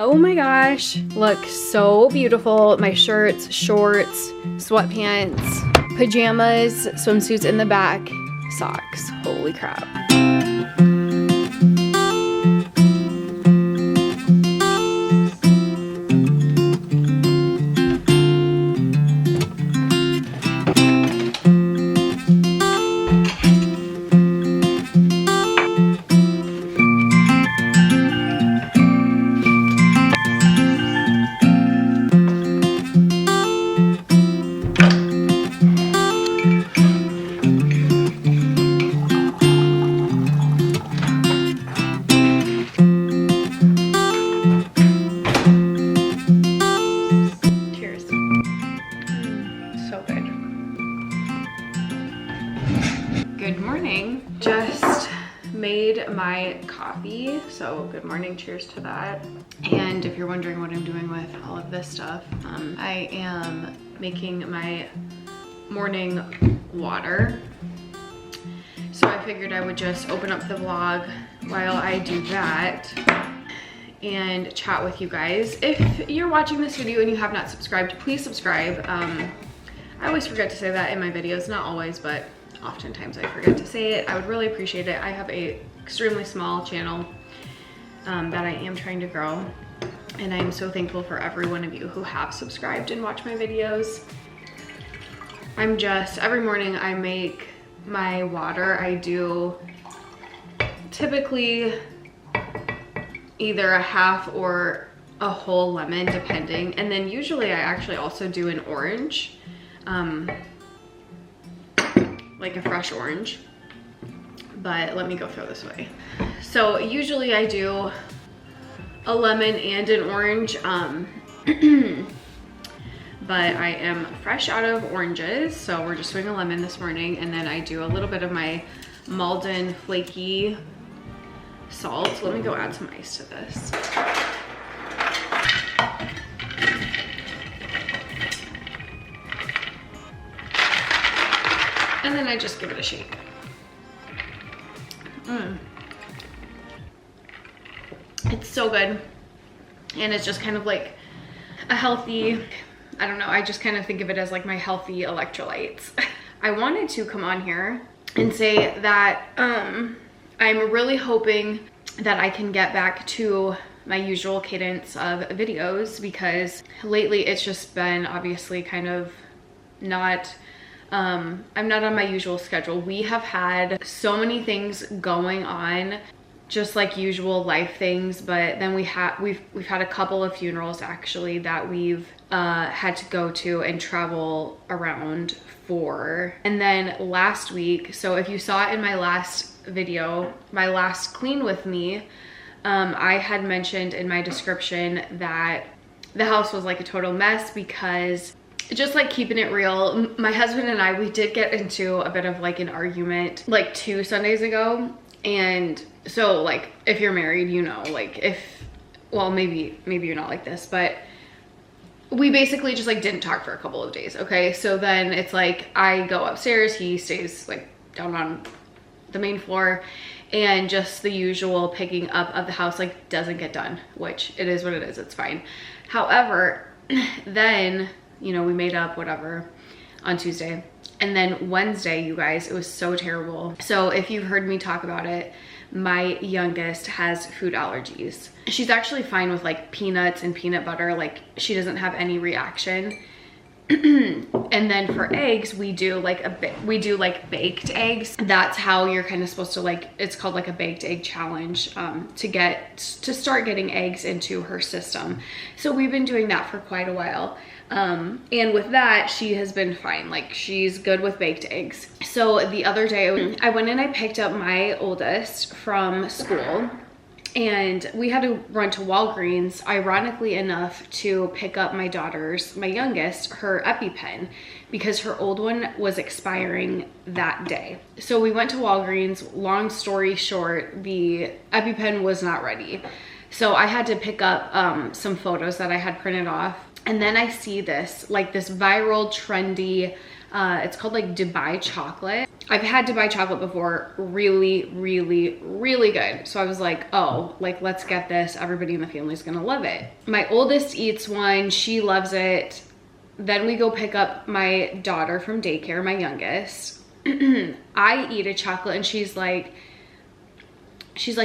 Oh my gosh, look so beautiful. My shirts, shorts, sweatpants, pajamas, swimsuits in the back, socks. Holy crap. Made my coffee, so good morning, cheers to that. And if you're wondering what I'm doing with all of this stuff, I am making my morning water. So I figured I would just open up the vlog while I do that and chat with you guys. If you're watching this video and you have not subscribed, please subscribe. I always forget to say that in my videos, not always, but oftentimes I forget to say it. I would really appreciate it. I have a extremely small channel that I am trying to grow, and I am so thankful for every one of you who have subscribed and watch my videos. Every morning I make my water. I do typically either a half or a whole lemon, depending, and then usually I actually also do an orange. Like a fresh orange, but let me go throw this away. So usually I do a lemon and an orange, but I am fresh out of oranges, so we're just doing a lemon this morning, and then I do a little bit of my Malden flaky salt. Let me go add some ice to this. And then I just give it a shake. It's so good. And it's just kind of like a healthy, I don't know, I just kind of think of it as like my healthy electrolytes. I wanted to come on here and say that I'm really hoping that I can get back to my usual cadence of videos, because lately it's just been obviously kind of not, I'm not on my usual schedule. We have had so many things going on, just like usual life things, but then we've had a couple of funerals actually that we've had to go to and travel around for. And then last week, so if you saw it in my last video, my last clean with me, I had mentioned in my description that the house was like a total mess, because just like keeping it real, my husband and I, we did get into a bit of like an argument like 2 Sundays ago. And so like, if you're married, you know, like well, maybe you're not like this, but we basically just like didn't talk for a couple of days. Okay. So then it's like, I go upstairs, he stays like down on the main floor, and just the usual picking up of the house like doesn't get done, which it is what it is. It's fine. However, then, you know, we made up whatever on Tuesday. And then Wednesday, you guys, it was so terrible. So if you've heard me talk about it, my youngest has food allergies. She's actually fine with like peanuts and peanut butter. Like she doesn't have any reaction. And then for eggs, we do like baked eggs. That's how you're kind of supposed to, like, it's called like a baked egg challenge, to start getting eggs into her system. So we've been doing that for quite a while. And with that, she has been fine. Like she's good with baked eggs. So the other day I went and I picked up my oldest from school, and we had to run to Walgreens, ironically enough, to pick up my youngest, her EpiPen, because her old one was expiring that day. So we went to Walgreens. Long story short, the EpiPen was not ready. So I had to pick up some photos that I had printed off. And then I see this, like this viral, trendy It's called like Dubai chocolate. I've had Dubai chocolate before, really, really, really good. So I was like, oh, like let's get this. Everybody in the family is gonna love it. My oldest eats one, she loves it. Then we go pick up my daughter from daycare, my youngest. I eat a chocolate and she's like,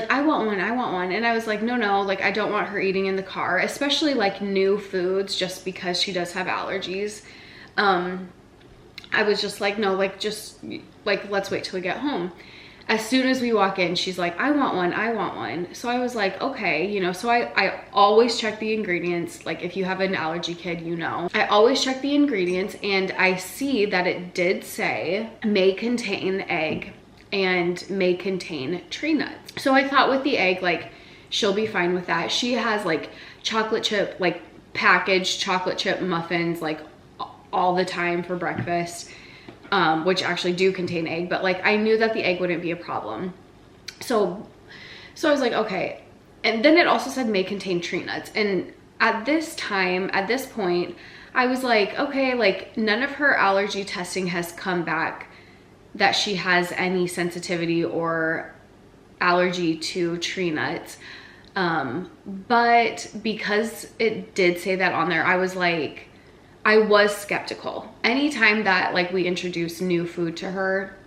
I want one, I want one. And I was like, no, like I don't want her eating in the car, especially like new foods, just because she does have allergies. I was just like, no, like just like, let's wait till we get home. As soon as we walk in, she's like, I want one, I want one. So I was like, okay, you know, so I always check the ingredients. Like if you have an allergy kid, you know, I always check the ingredients, and I see that it did say may contain egg and may contain tree nuts. So I thought with the egg, like she'll be fine with that. She has like chocolate chip, like packaged chocolate chip muffins, like all the time for breakfast. Which actually do contain egg, but like I knew that the egg wouldn't be a problem. So I was like, okay. And then it also said may contain tree nuts. And at this point, I was like, okay, like none of her allergy testing has come back that she has any sensitivity or allergy to tree nuts. But because it did say that on there, I was like, I was skeptical. Anytime that like we introduce new food to her,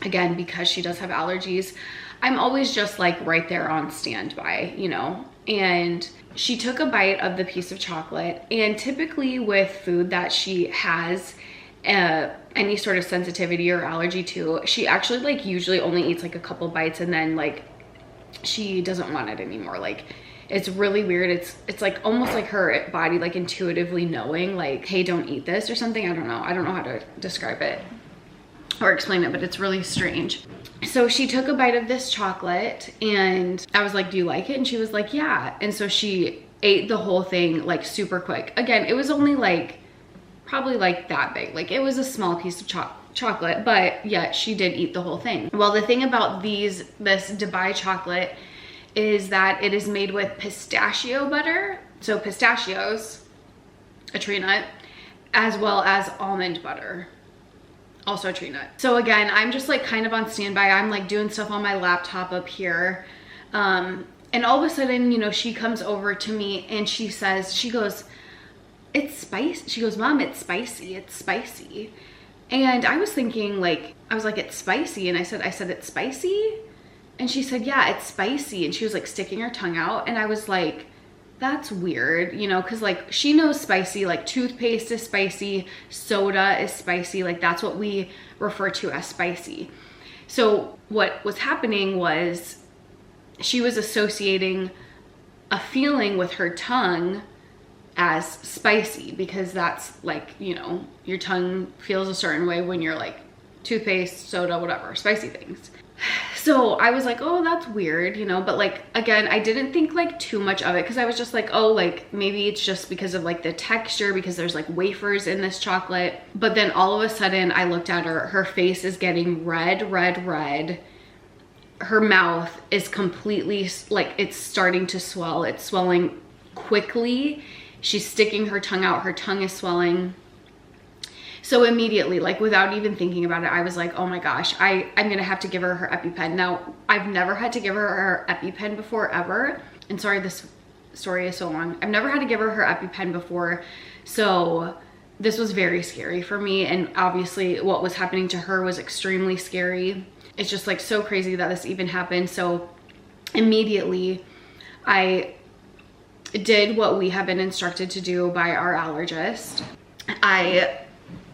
again, because she does have allergies, I'm always just like right there on standby, you know? And she took a bite of the piece of chocolate, and typically with food that she has any sort of sensitivity or allergy to, she actually like usually only eats like a couple bites and then like she doesn't want it anymore. Like it's really weird. It's like almost like her body like intuitively knowing like, hey, don't eat this or something. I don't know how to describe it or explain it, but it's really strange. So she took a bite of this chocolate and I was like, do you like it? And she was like, yeah. And so she ate the whole thing like super quick. Again, it was only like probably like that big. Like it was a small piece of chocolate, but yeah, she did eat the whole thing. Well, the thing about this Dubai chocolate is that it is made with pistachio butter. So pistachios, a tree nut, as well as almond butter, also a tree nut. So again, I'm just like kind of on standby. I'm like doing stuff on my laptop up here. And all of a sudden, you know, she comes over to me and she goes, it's spicy. She goes, Mom, it's spicy. It's spicy. And I was thinking like, it's spicy. And I said, it's spicy? And she said, yeah, it's spicy. And she was like sticking her tongue out. And I was like, that's weird, you know, because like she knows spicy, like toothpaste is spicy, soda is spicy. Like that's what we refer to as spicy. So what was happening was she was associating a feeling with her tongue as spicy, because that's like, you know, your tongue feels a certain way when you're like toothpaste, soda, whatever, spicy things. So I was like, oh, that's weird, you know, but like, again, I didn't think like too much of it, because I was just like, oh, like maybe it's just because of like the texture, because there's like wafers in this chocolate. But then all of a sudden I looked at her face is getting red. Her mouth is completely like, it's starting to swell. It's swelling quickly. She's sticking her tongue out. Her tongue is swelling. So immediately, like without even thinking about it, I was like, oh my gosh, I'm gonna have to give her her EpiPen. Now, I've never had to give her her EpiPen before, ever. And sorry, this story is so long. I've never had to give her her EpiPen before. So this was very scary for me. And obviously what was happening to her was extremely scary. It's just like so crazy that this even happened. So immediately I did what we have been instructed to do by our allergist. I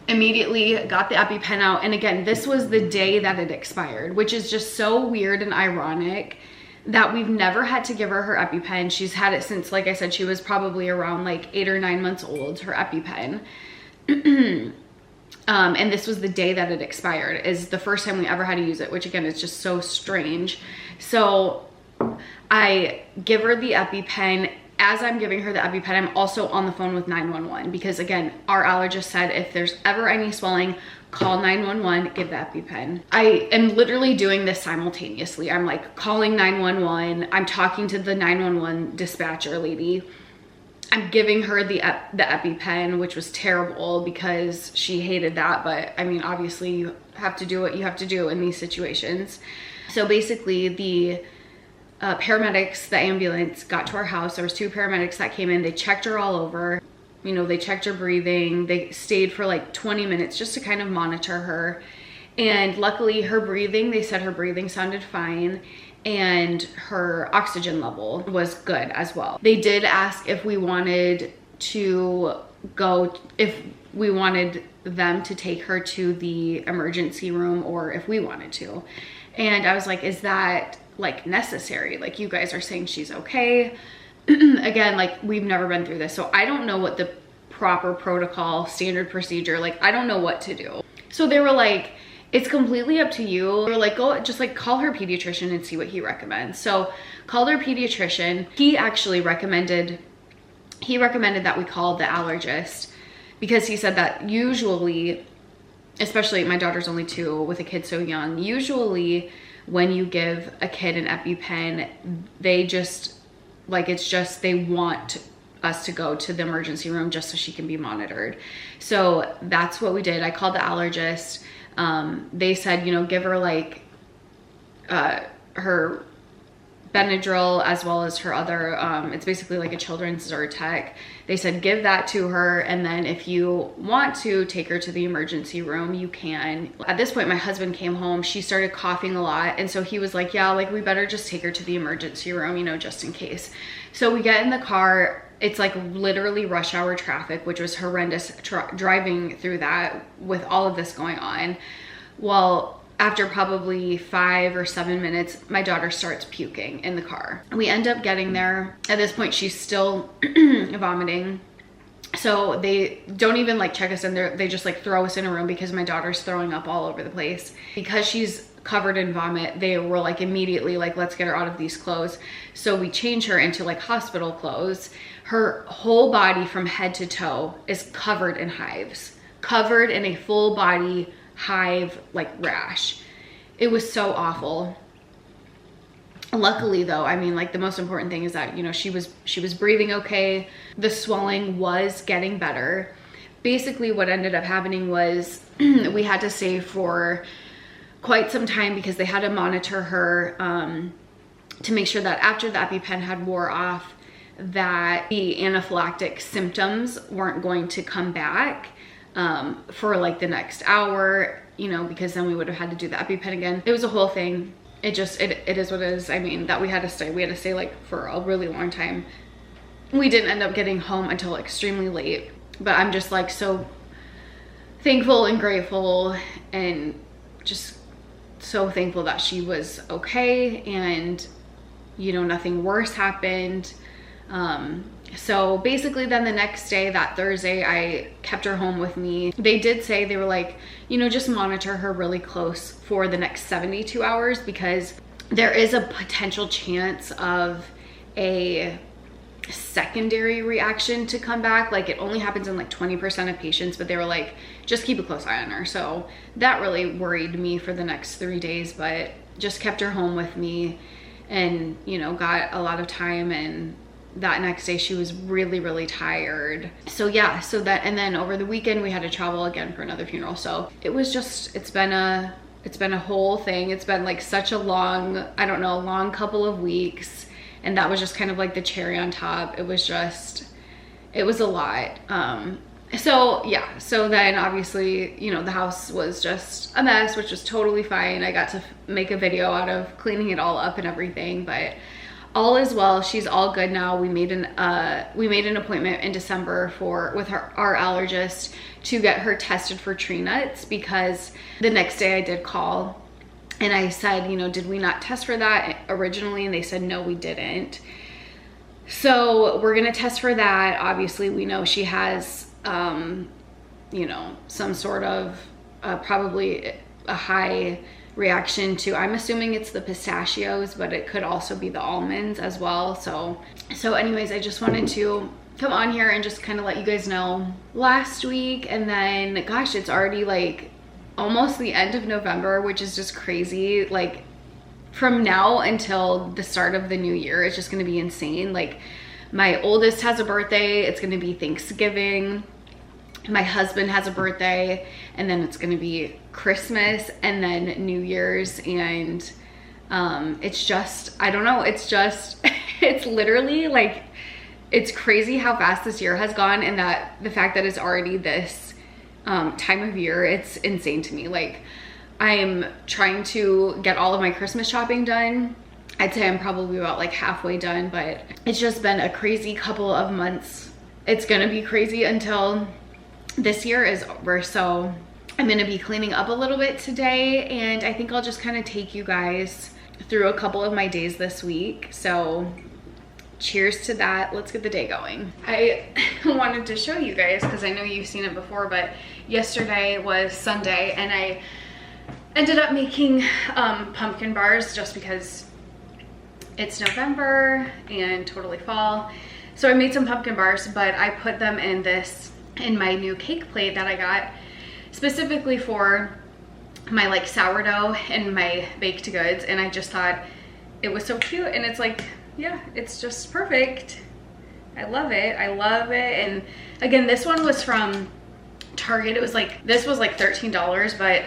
immediately got the EpiPen out. And again, this was the day that it expired, which is just so weird and ironic that we've never had to give her her EpiPen. She's had it since, like I said, she was probably around like 8 or 9 months old, her EpiPen. And this was the day that it expired, is the first time we ever had to use it, which again is just so strange. So I give her the EpiPen. As I'm giving her the EpiPen, I'm also on the phone with 911, because again, our allergist said if there's ever any swelling, call 911, give the EpiPen. I am literally doing this simultaneously. I'm like calling 911, I'm talking to the 911 dispatcher lady, I'm giving her the EpiPen, which was terrible because she hated that. But I mean, obviously you have to do what you have to do in these situations. So basically the paramedics, the ambulance got to our house. There was 2 paramedics that came in. They checked her all over. You know, they checked her breathing. They stayed for like 20 minutes just to kind of monitor her. And luckily her breathing, they said her breathing sounded fine. And her oxygen level was good as well. They did ask if we wanted them to take her to the emergency room or if we wanted to. And I was like, is that like necessary? Like, you guys are saying she's okay. Again, like, we've never been through this, so I don't know what the proper protocol, standard procedure, like, I don't know what to do. So they were like, it's completely up to you. They were like, go just like call her pediatrician and see what he recommends. So called her pediatrician. He actually recommended that we call the allergist, because he said that usually, especially my daughter's only 2 with a kid so young, usually when you give a kid an EpiPen, they just like, it's just, they want us to go to the emergency room just so she can be monitored. So that's what we did. I called the allergist. They said, you know, give her like her Benadryl as well as her other, it's basically like a children's Zyrtec. They said, give that to her. And then if you want to take her to the emergency room, you can. At this point, my husband came home. She started coughing a lot. And so he was like, yeah, like, we better just take her to the emergency room, you know, just in case. So we get in the car. It's like literally rush hour traffic, which was horrendous driving through that with all of this going on. Well, after probably 5 or 7 minutes, my daughter starts puking in the car. We end up getting there. At this point, she's still vomiting. So they don't even like check us in there. They just like throw us in a room because my daughter's throwing up all over the place. Because she's covered in vomit, they were like immediately like, let's get her out of these clothes. So we change her into like hospital clothes. Her whole body from head to toe is covered in hives, covered in a full body hive like rash. It was so awful. Luckily though, I mean, like, the most important thing is that, you know, she was breathing okay. The swelling was getting better. Basically what ended up happening was we had to stay for quite some time because they had to monitor her to make sure that after the EpiPen had wore off, that the anaphylactic symptoms weren't going to come back for like the next hour, you know, because then we would have had to do the EpiPen again. It was a whole thing. It is what it is. I mean, that we had to stay like for a really long time. We didn't end up getting home until extremely late, but I'm just like so thankful and grateful and just so thankful that she was okay and, you know, nothing worse happened. So basically then the next day, that Thursday, I kept her home with me. They did say, they were like, you know, just monitor her really close for the next 72 hours because there is a potential chance of a secondary reaction to come back. Like, it only happens in like 20% of patients, but they were like, just keep a close eye on her. So that really worried me for the next 3 days, but just kept her home with me and, you know, got a lot of time. And that next day she was really, really tired. So yeah, so that, and then over the weekend we had to travel again for another funeral. So it was just, it's been a whole thing. It's been like such a long, I don't know, long couple of weeks. And that was just kind of like the cherry on top. It was a lot. So yeah, so then obviously, you know, the house was just a mess, which was totally fine. I got to make a video out of cleaning it all up and everything, but all is well. She's all good now. We made an appointment in December with our allergist to get her tested for tree nuts, because the next day I did call and I said, you know, did we not test for that originally? And they said, no, we didn't. So we're gonna test for that. Obviously we know she has, you know, some sort of probably a high reaction to, I'm assuming it's the pistachios, but it could also be the almonds as well. So anyways, I just wanted to come on here and just kind of let you guys know last week. And then gosh, it's already like almost the end of November, which is just crazy. Like, from now until the start of the new year, it's just going to be insane. Like, My oldest has a birthday. It's gonna be Thanksgiving. My husband has a birthday, and then it's gonna be Christmas and then New Year's. And it's just, I don't know, it's just, it's literally like, it's crazy how fast this year has gone, and that the fact that it's already this time of year, it's insane to me. Like, I'm trying to get all of my Christmas shopping done. I'd say I'm probably about like halfway done, but it's just been a crazy couple of months. It's gonna be crazy until this year is over. So I'm gonna be cleaning up a little bit today, and I think I'll just kind of take you guys through a couple of my days this week. So cheers to that. Let's get the day going. I wanted to show you guys, because I know you've seen it before, but yesterday was Sunday, and I ended up making pumpkin bars just because it's November and totally fall. So I made some pumpkin bars, but I put them in my new cake plate that I got specifically for my like sourdough and my baked goods. And I just thought it was so cute, and it's like, yeah, it's just perfect. I love it. I love it. And again, this one was from Target. It was like, this was like $13, but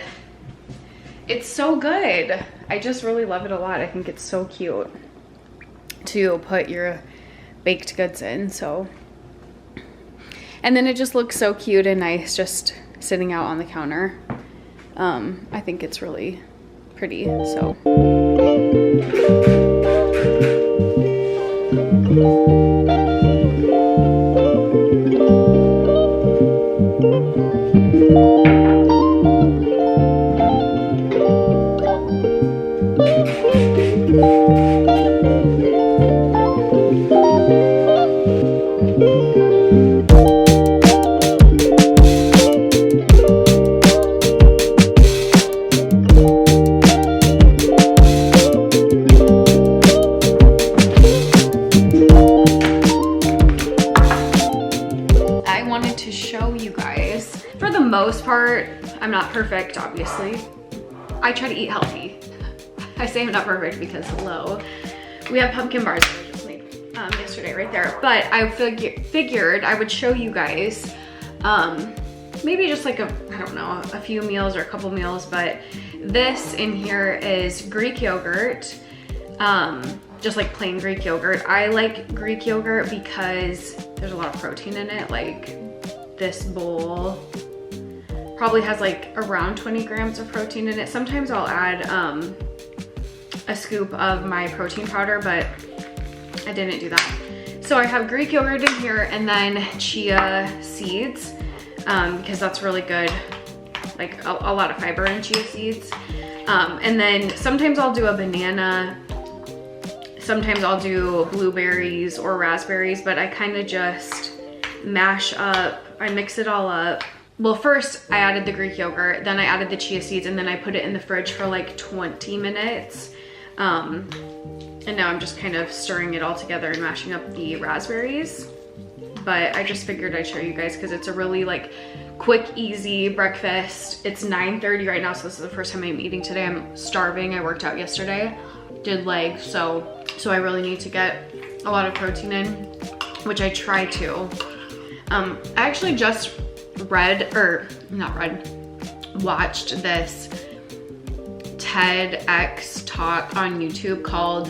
it's so good. I just really love it a lot. I think it's so cute to put your baked goods in. So, and then it just looks so cute and nice just sitting out on the counter. I think it's really pretty. So most part, I'm not perfect, obviously. I try to eat healthy. I say I'm not perfect because, hello, we have pumpkin bars that we just made yesterday right there. But I figured I would show you guys maybe just like I don't know, a few meals or a couple meals. But this in here is Greek yogurt, just like plain Greek yogurt. I like Greek yogurt because there's a lot of protein in it. Like this bowl probably has like around 20 grams of protein in it. Sometimes I'll add a scoop of my protein powder, but I didn't do that. So I have Greek yogurt in here, and then chia seeds, because that's really good. Like a lot of fiber in chia seeds. And then sometimes I'll do a banana. Sometimes I'll do blueberries or raspberries, but I kind of just mash up, I mix it all up. Well, first I added the Greek yogurt, then I added the chia seeds, and then I put it in the fridge for like 20 minutes. And now I'm just kind of stirring it all together and mashing up the raspberries. But I just figured I'd show you guys because it's a really like quick, easy breakfast. It's 9:30 right now, so this is the first time I'm eating today. I'm starving. I worked out yesterday, did legs, so I really need to get a lot of protein in, which I try to. I actually just watched this TEDx talk on YouTube called,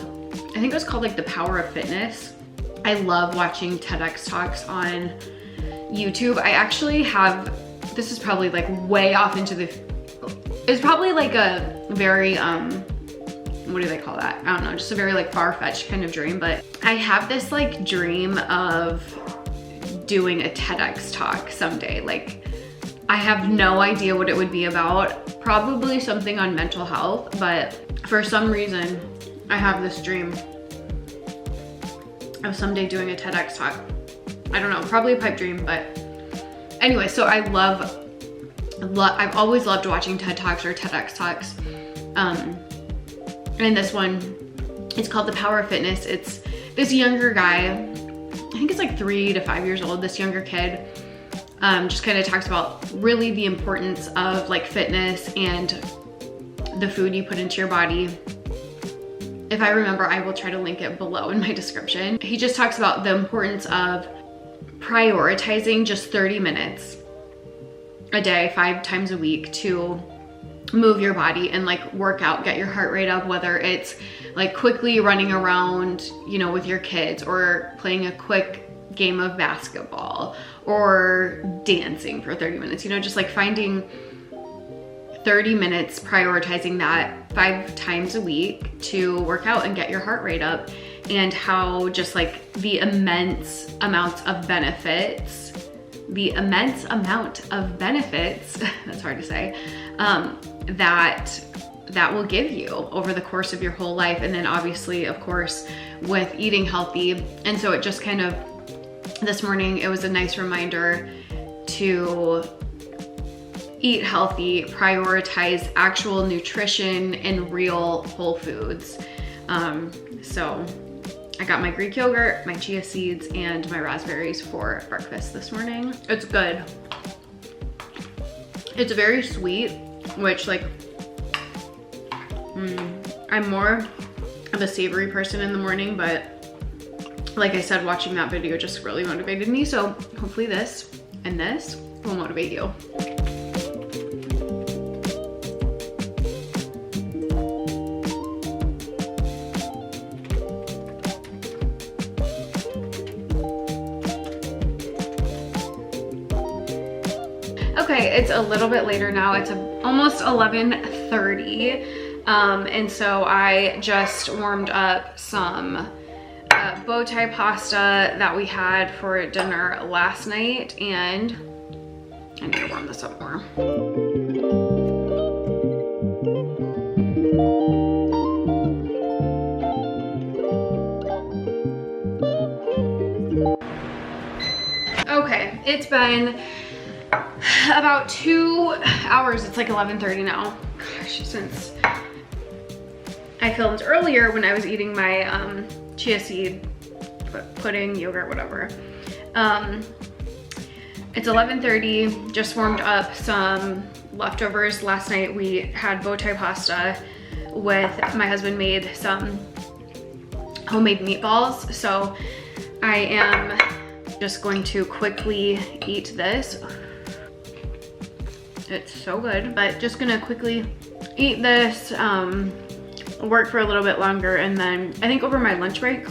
I think it was called like The Power of Fitness. I love watching TEDx talks on YouTube. I actually have, this is probably like way off into the, it's probably like a very, what do they call that? I don't know, just a very like far-fetched kind of dream, but I have this like dream of doing a TEDx talk someday. Like, I have no idea what it would be about. Probably something on mental health, but for some reason, I have this dream of someday doing a TEDx talk. I don't know, probably a pipe dream, but anyway, so I've always loved watching TED Talks or TEDx talks. And this one, it's called The Power of Fitness. It's this younger guy, I think it's like 3 to 5 years old, this younger kid, just kind of talks about really the importance of like fitness and the food you put into your body. If I remember, I will try to link it below in my description. He just talks about the importance of prioritizing just 30 minutes a day, 5 times a week, to move your body and like work out, get your heart rate up, whether it's like quickly running around, you know, with your kids, or playing a quick game of basketball, or dancing for 30 minutes, you know, just like finding 30 minutes, prioritizing that 5 times a week to work out and get your heart rate up, and how just like the immense amount of benefits, that's hard to say, that will give you over the course of your whole life. And then obviously, of course, with eating healthy. And so it just kind of, this morning, it was a nice reminder to eat healthy, prioritize actual nutrition and real whole foods. So I got my Greek yogurt, my chia seeds, and my raspberries for breakfast this morning. It's good. It's very sweet, which like, I'm more of a savory person in the morning, but like I said, watching that video just really motivated me. So hopefully this and this will motivate you. Okay, it's a little bit later now. It's almost 11:30. And so I just warmed up some bow tie pasta that we had for dinner last night, and I need to warm this up more. Okay, it's been about 2 hours. It's like 11:30 now. Gosh, since I filmed earlier when I was eating my chia seed pudding, yogurt, whatever. It's 11:30, just warmed up some leftovers. Last night we had bow tie pasta with, my husband made some homemade meatballs. So I am just going to quickly eat this. It's so good, but just gonna quickly eat this, work for a little bit longer, and then I think over my lunch break,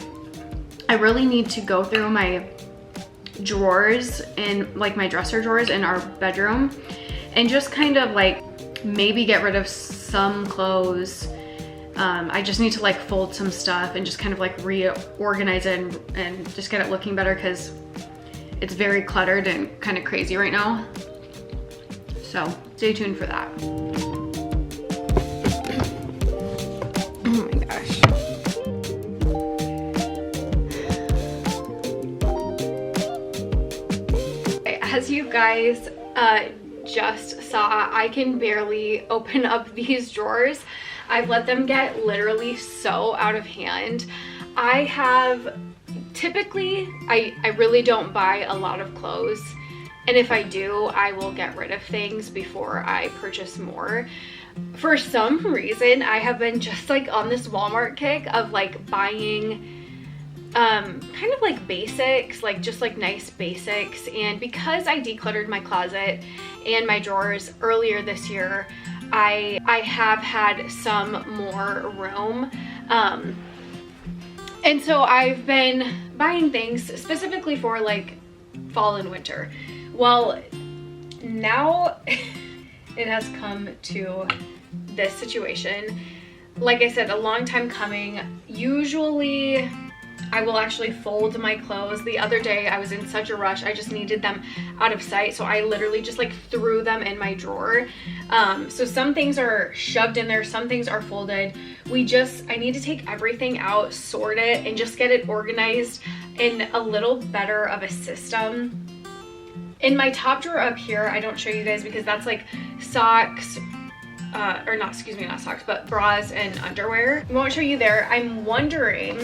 I really need to go through my drawers and like my dresser drawers in our bedroom and just kind of like maybe get rid of some clothes. I just need to like fold some stuff and just kind of like reorganize it and just get it looking better, because it's very cluttered and kind of crazy right now. So stay tuned for that. Oh my gosh. As you guys just saw, I can barely open up these drawers. I've let them get literally so out of hand. I have, typically, I really don't buy a lot of clothes. And if I do, I will get rid of things before I purchase more. For some reason, I have been just like on this Walmart kick of like buying kind of like basics, like just like nice basics. And because I decluttered my closet and my drawers earlier this year, I have had some more room. And so I've been buying things specifically for like fall and winter. Well, now it has come to this situation. Like I said, a long time coming. Usually I will actually fold my clothes. The other day I was in such a rush, I just needed them out of sight, so I literally just like threw them in my drawer. So some things are shoved in there, some things are folded. I need to take everything out, sort it, and just get it organized in a little better of a system. In my top drawer up here, I don't show you guys because that's like socks, or not, excuse me, not socks, but bras and underwear. I won't show you there. I'm wondering,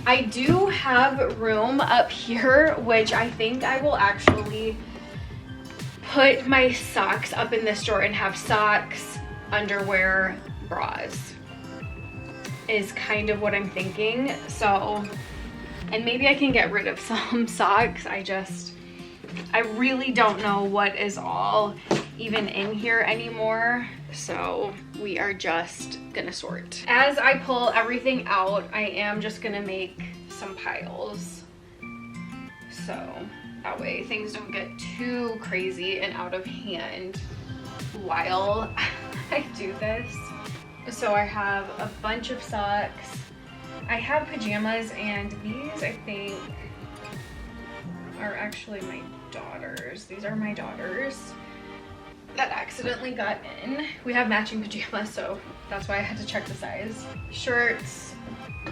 I do have room up here, which I think I will actually put my socks up in this drawer and have socks, underwear, bras. is kind of what I'm thinking. So, and maybe I can get rid of some socks. I really don't know what is all even in here anymore. So we are just gonna sort. As I pull everything out, I am just gonna make some piles. So that way things don't get too crazy and out of hand while I do this. So I have a bunch of socks. I have pajamas, and these I think are actually my daughters. These are my daughters that accidentally got in. We have matching pajamas, so that's why I had to check the size. Shirts,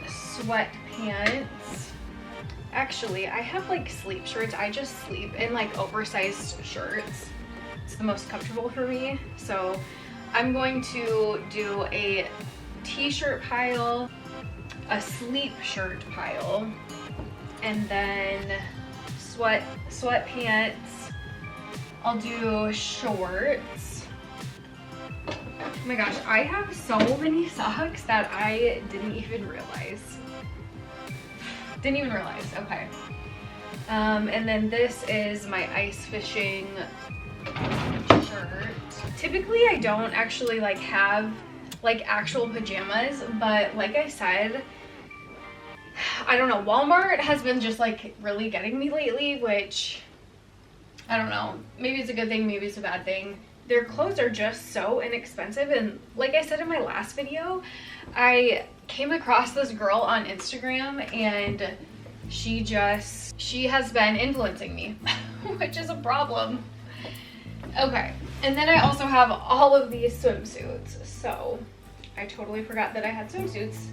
sweatpants. Actually, I have like sleep shirts. I just sleep in like oversized shirts. It's the most comfortable for me. So I'm going to do a t-shirt pile, a sleep shirt pile, and then sweatpants. I'll do shorts. Oh my gosh, I have so many socks that I didn't even realize. Okay. And then this is my ice fishing shirt. Typically I don't actually like have like actual pajamas, but like I said, I don't know, Walmart has been just like really getting me lately, which I don't know, maybe it's a good thing, maybe it's a bad thing. Their clothes are just so inexpensive, and like I said in my last video, I came across this girl on Instagram and she has been influencing me, which is a problem. Okay, and then I also have all of these swimsuits. So I totally forgot that I had swimsuits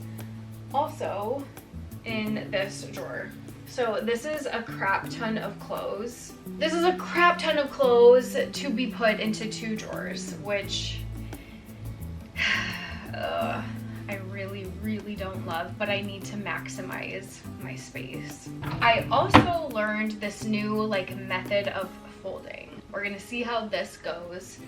also in this drawer. So this is a crap ton of clothes. This is a crap ton of clothes to be put into 2 drawers, which I really don't love, but I need to maximize my space. I also learned this new like method of folding. We're gonna see how this goes.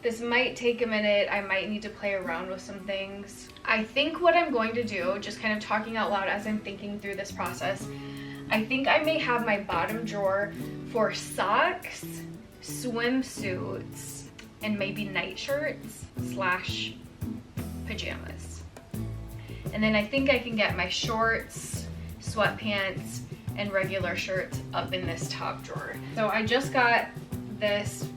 This might take a minute. I might need to play around with some things. I think what I'm going to do, just kind of talking out loud as I'm thinking through this process, I think I may have my bottom drawer for socks, swimsuits, and maybe nightshirts / pajamas. And then I think I can get my shorts, sweatpants, and regular shirts up in this top drawer. So I just got this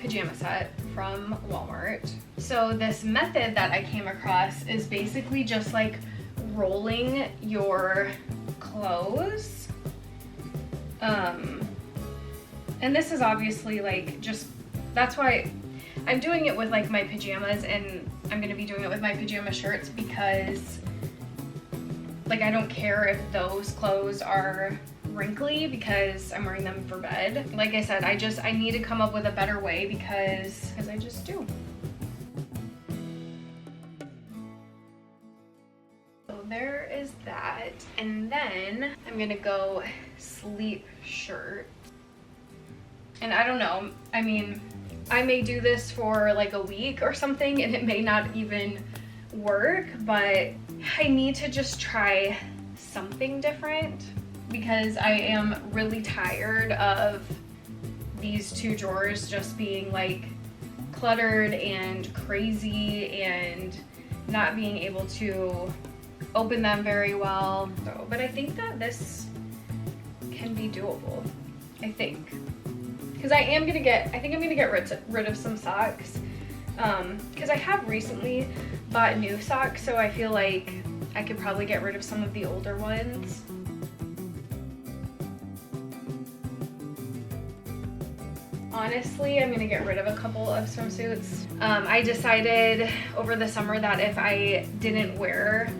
pajama set from Walmart. So this method that I came across is basically just like rolling your clothes. And this is obviously like just, that's why I'm doing it with like my pajamas, and I'm gonna be doing it with my pajama shirts because like I don't care if those clothes are wrinkly because I'm wearing them for bed. Like I said, I need to come up with a better way because I just do. So there is that. And then I'm gonna go sleep shirt. And I don't know, I mean, I may do this for like a week or something and it may not even work, but I need to just try something different because I am really tired of these 2 drawers just being like cluttered and crazy and not being able to open them very well. So, but I think that this can be doable, I think. Because I think I'm gonna get rid of some socks. Because I have recently bought new socks, so I feel like I could probably get rid of some of the older ones. Honestly, I'm gonna get rid of a couple of swimsuits. I decided over the summer that if I didn't wear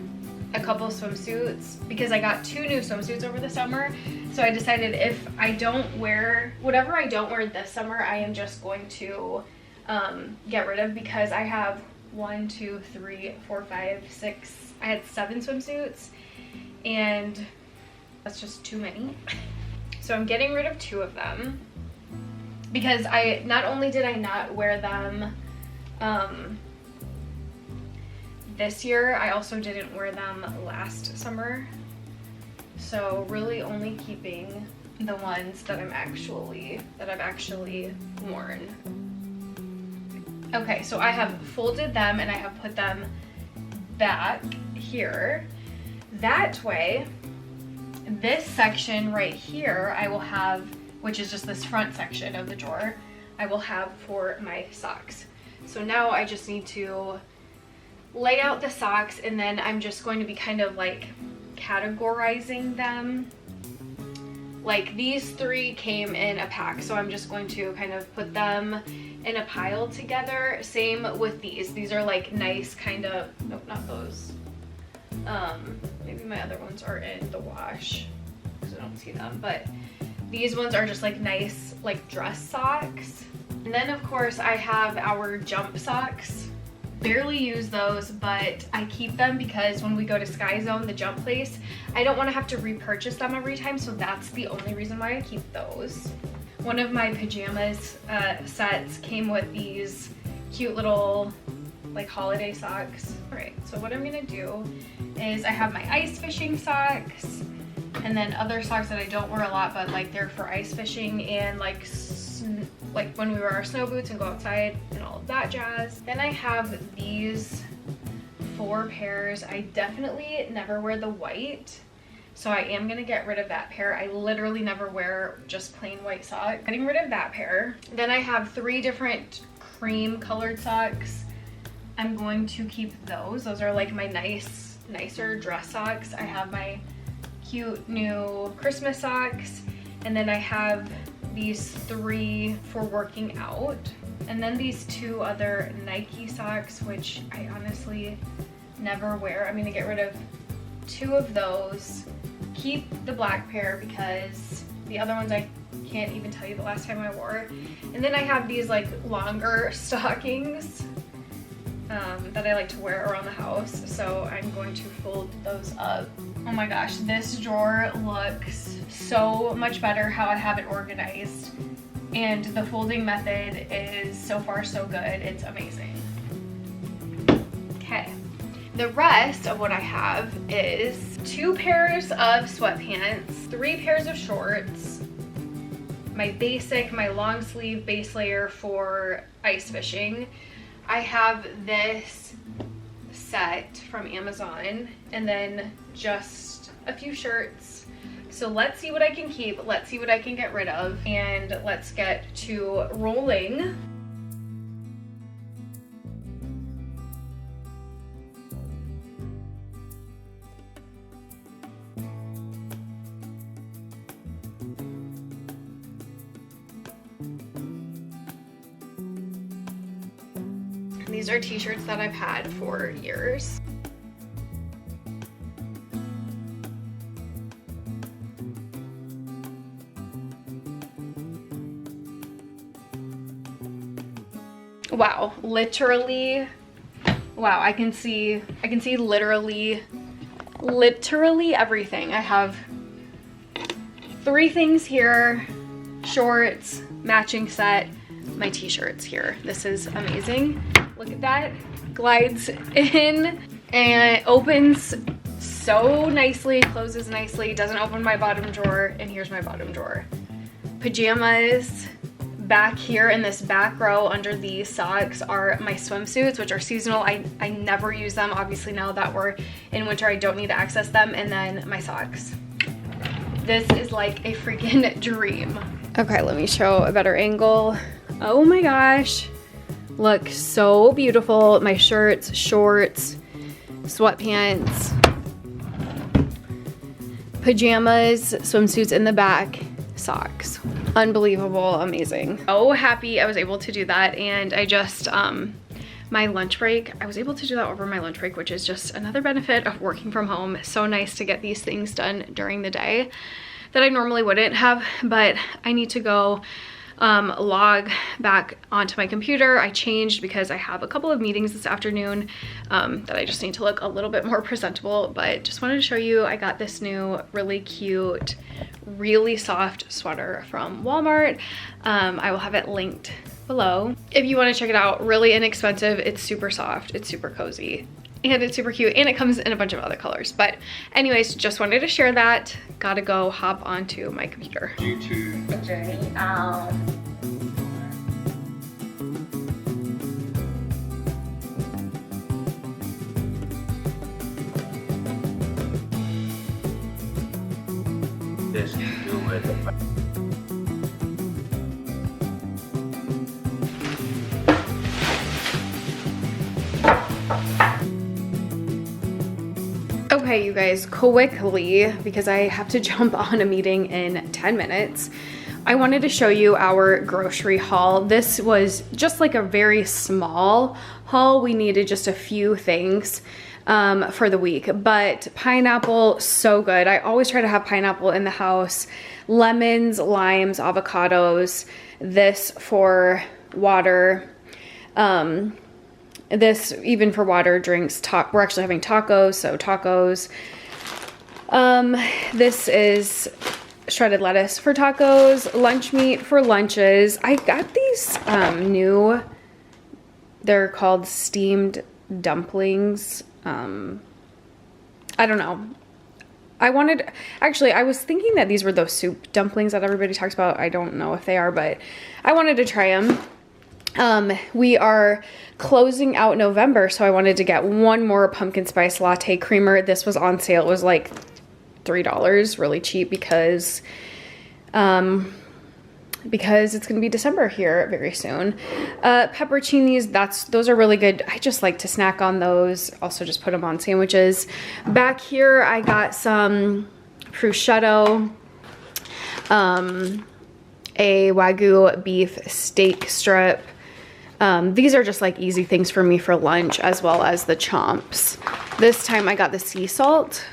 a couple swimsuits, because I got 2 new swimsuits over the summer, so I decided if I don't wear, whatever I don't wear this summer, I am just going to get rid of, because I have 1, 2, 3, 4, 5, 6, I had 7 swimsuits, and that's just too many. So I'm getting rid of 2 of them, because not only did I not wear them this year. I also didn't wear them last summer. So really only keeping the ones that I've actually worn. Okay, so I have folded them and I have put them back here. That way, this section right here I will have, which is just this front section of the drawer, I will have for my socks. So now I just need to lay out the socks, and then I'm just going to be kind of like categorizing them. Like these 3 came in a pack, so I'm just going to kind of put them in a pile together. Same with these. These are like nice kind of, nope, not those. Maybe my other ones are in the wash because I don't see them, but these ones are just like nice like dress socks. And then of course I have our jump socks. Barely use those, but I keep them because when we go to Sky Zone, the jump place, I don't want to have to repurchase them every time, so that's the only reason why I keep those. One of my pajamas sets came with these cute little like holiday socks. All right, so what I'm gonna do is I have my ice fishing socks, and then other socks that I don't wear a lot, but like they're for ice fishing and like when we wear our snow boots and go outside and all of that jazz. Then I have these 4 pairs. I definitely never wear the white, so I am gonna get rid of that pair. I literally never wear just plain white socks. Getting rid of that pair. Then I have 3 different cream colored socks. I'm going to keep those. Those are like my nicer dress socks. I have my cute new Christmas socks, and then I have these 3 for working out, and then these 2 other Nike socks, which I honestly never wear. I'm gonna get rid of 2 of those, keep the black pair because the other ones I can't even tell you the last time I wore. And then I have these like longer stockings that I like to wear around the house, so I'm going to fold those up. Oh my gosh, this drawer looks so much better how I have it organized, and the folding method is so far so good. It's amazing. Okay, the rest of what I have is 2 pairs of sweatpants, 3 pairs of shorts, my long sleeve base layer for ice fishing. I have this set from Amazon, and then just a few shirts. So let's see what I can keep, let's see what I can get rid of, and let's get to rolling. These are t-shirts that I've had for years. Wow, literally, wow, I can see literally everything. I have 3 things here, shorts, matching set, my t-shirts here. This is amazing. Look at that, glides in and opens so nicely, closes nicely, doesn't open my bottom drawer, and here's my bottom drawer. Pajamas. Back here in this back row under these socks are my swimsuits, which are seasonal. I never use them. Obviously now that we're in winter, I don't need to access them. And then my socks. This is like a freaking dream. Okay, let me show a better angle. Oh my gosh. Look so beautiful. My shirts, shorts, sweatpants, pajamas, swimsuits in the back, socks. Unbelievable, amazing. So happy I was able to do that. And I just, my lunch break, I was able to do that over my lunch break, which is just another benefit of working from home. So nice to get these things done during the day that I normally wouldn't have, but I need to go log back onto my computer. I changed because I have a couple of meetings this afternoon that I just need to look a little bit more presentable, but just wanted to show you I got this new really cute, really soft sweater from Walmart. I will have it linked below if you want to check it out. Really inexpensive, it's super soft, it's super cozy, and it's super cute, and it comes in a bunch of other colors. But anyways, just wanted to share that. Gotta go hop onto my computer. YouTube journey. This can do with Okay, you guys, quickly, because I have to jump on a meeting in 10 minutes, I wanted to show you our grocery haul. This was just like a very small haul. We needed just a few things for the week, but pineapple, so good. I always try to have pineapple in the house. Lemons, limes, avocados, this for water. This even for water, drinks, we're actually having tacos, so tacos. This is shredded lettuce for tacos, lunch meat for lunches. I got these new, they're called steamed dumplings. I don't know. I was thinking that these were those soup dumplings that everybody talks about. I don't know if they are, but I wanted to try them. We are closing out November, so I wanted to get one more pumpkin spice latte creamer. This was on sale. It was like $3, really cheap because it's gonna be December here very soon. Pepperoncinis, those are really good. I just like to snack on those. Also just put them on sandwiches. Back here, I got some prosciutto, a Wagyu beef steak strip. These are just like easy things for me for lunch, as well as the chomps. This time I got the sea salt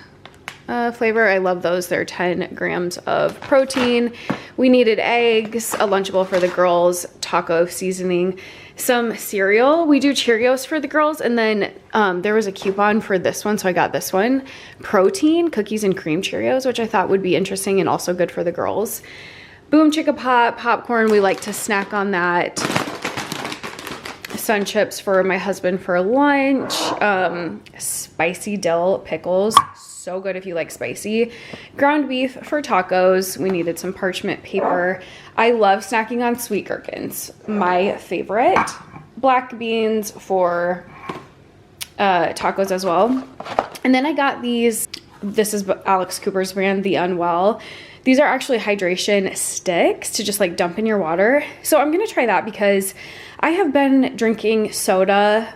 flavor. I love those. They're 10 grams of protein. We needed eggs, a Lunchable for the girls, taco seasoning, some cereal. We do Cheerios for the girls, and then there was a coupon for this one, so I got this one. Protein, cookies and cream Cheerios, which I thought would be interesting and also good for the girls. Boom Chicka Pop, popcorn, we like to snack on that. Sun chips for my husband for lunch. Spicy dill pickles, so good if you like spicy. Ground beef for tacos. We needed some parchment paper. I love snacking on sweet gherkins, my favorite. Black beans for tacos as well. And then I got these, this is Alex Cooper's brand, The Unwell. These are actually hydration sticks to just like dump in your water. So I'm gonna try that because I have been drinking soda,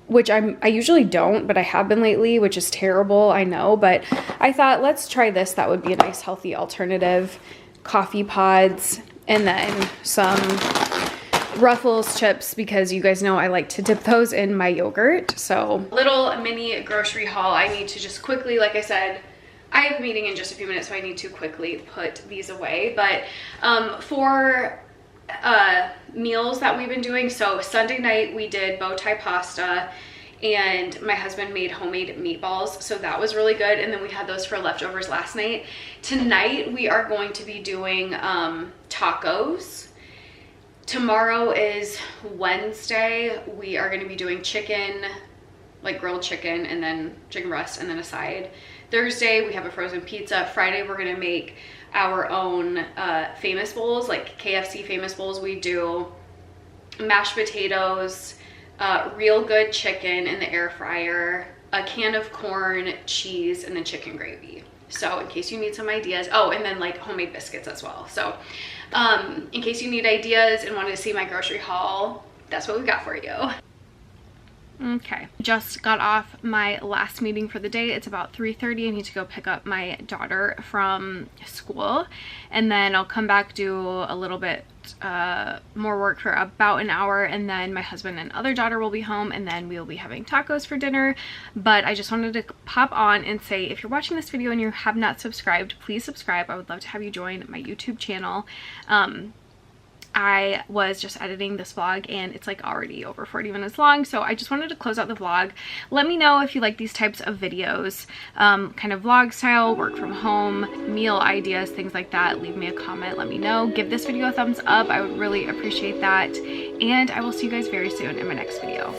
which I usually don't, but I have been lately, which is terrible, I know. But I thought, let's try this. That would be a nice healthy alternative. Coffee pods, and then some Ruffles chips, because you guys know I like to dip those in my yogurt. So little mini grocery haul. I need to just quickly, like I said, I have a meeting in just a few minutes, so I need to quickly put these away. But for meals that we've been doing, so Sunday night we did bow tie pasta, and my husband made homemade meatballs, so that was really good. And then we had those for leftovers last night. Tonight we are going to be doing tacos. Tomorrow is Wednesday. We are going to be doing chicken, like grilled chicken, and then chicken breast, and then a side. Thursday we have a frozen pizza. Friday we're gonna make our own famous bowls, like KFC famous bowls. We do mashed potatoes, real good chicken in the air fryer, a can of corn, cheese, and then chicken gravy. So in case you need some ideas, oh, and then like homemade biscuits as well. So in case you need ideas and want to see my grocery haul, that's what we got for you. Okay, just got off my last meeting for the day. It's about 3:30. I need to go pick up my daughter from school, and then I'll come back, do a little bit more work for about an hour, and then my husband and other daughter will be home, and then we'll be having tacos for dinner. But I just wanted to pop on and say, if you're watching this video and you have not subscribed, please subscribe. I would love to have you join my YouTube channel. I was just editing this vlog and it's like already over 40 minutes long, so I just wanted to close out the vlog. Let me know if you like these types of videos, kind of vlog style, work from home, meal ideas, things like that. Leave me a comment, let me know. Give this video a thumbs up, I would really appreciate that, and I will see you guys very soon in my next video.